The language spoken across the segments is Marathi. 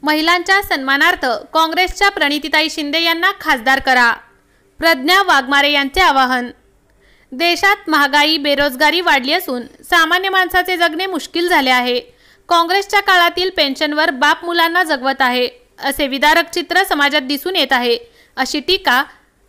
महिलांच्या सन्मानार्थ काँग्रेसच्या प्रणितीताई शिंदे यांना खासदार करा, प्रज्ञा वाघमारे यांचे आवाहन। देशात महागाई बेरोजगारी वाढली असून सामान्य माणसाचे जगणे मुश्किल झाले आहे। काँग्रेसच्या काळातील पेन्शनवर बाप मुलांना जगवत आहे असे विदारक चित्र समाजात दिसून येत आहे, अशी टीका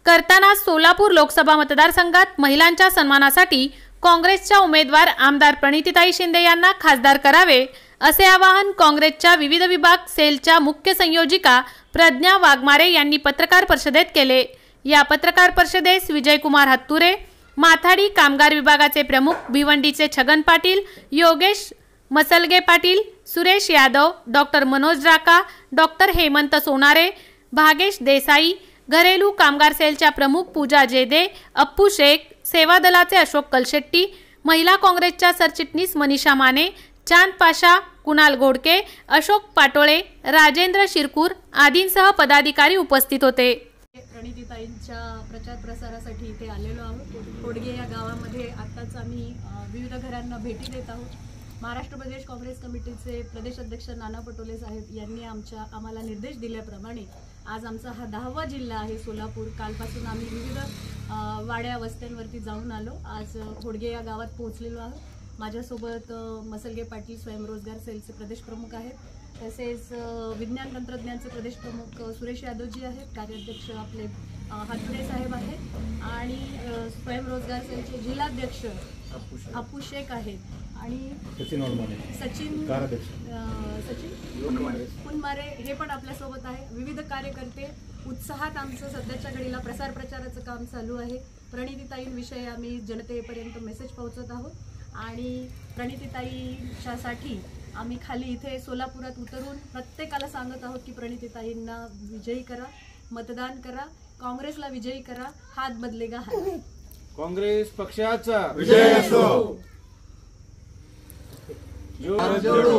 करताना सोलापूर लोकसभा मतदारसंघात महिलांच्या सन्मानासाठी काँग्रेसच्या उमेदवार आमदार प्रणितीताई शिंदे यांना खासदार करावे असे आवाहन काँग्रेसच्या विविध विभाग सेलच्या मुख्य संयोजिका प्रज्ञा वाघमारे यांनी पत्रकार परिषदेत केले। या पत्रकार परिषदेस विजयकुमार हत्तुरे, माथाडी कामगार विभागाचे प्रमुख भिवंडीचे छगन पाटील, योगेश मसलगे पाटील, सुरेश यादव, डॉक्टर मनोज राका, डॉक्टर हेमंत सोनारे, भागेश देसाई, घरेलू कामगार सेलच्या प्रमुख पूजा जेदे, अप्पू शेख, सेवा दलाचे अशोक कलशेट्टी, महिला काँग्रेसच्या सरचिटणीस मनीषा माने, चांद पाशा, कुणाल घोडके, अशोक पाटोळे, राजेंद्र शिरकूर आदींसह पदाधिकारी उपस्थित होते। प्रणितीताईंच्या प्रचार प्रसारासाठी इथे आलेलो आहोत। खोडगे या गावामध्ये आत्ताच आम्ही विविध घरांना भेटी देत आहोत। महाराष्ट्र प्रदेश काँग्रेस कमिटीचे प्रदेश अध्यक्ष नाना पटोले साहेब यांनी आम्हाला निर्देश दिल्याप्रमाणे आज आमचा हा 10वा जिल्हा आहे सोलापूर। कालपासून आम्ही विविध वाड्या वस्त्यांवरती जाऊन आलो। आज खोडगे या गावात पोहोचलेलो आहोत। माझ्यासोबत मसलगे पाटील स्वयंरोजगार सेलचे प्रदेश प्रमुख आहेत, तसेच विज्ञान तंत्रज्ञानचे प्रदेश प्रमुख सुरेश यादवजी आहेत, कार्याध्यक्ष आपले हत्तुरे साहेब आहेत आणि स्वयंरोजगार सेलचे जिल्हाध्यक्ष अप्पू शेख आहेत आणि सचिन पुनमारे हे पण आपल्यासोबत आहे। विविध कार्यकर्ते उत्साहात आमचं सध्याच्या घडीला प्रसार प्रचाराचं काम चालू आहे। प्रणितीताईंविषयी आम्ही जनतेपर्यंत मेसेज पोहोचवत आहोत आणि प्रणितीताईंच्यासाठी आम्ही खाली इथे सोलापुरात उतरून प्रत्येकाला सांगत आहोत की प्रणितीताईंना विजयी करा, मतदान करा, काँग्रेसला विजयी करा, हात बदलेगा हात। काँग्रेस पक्षाचा विजय असो। जोडो।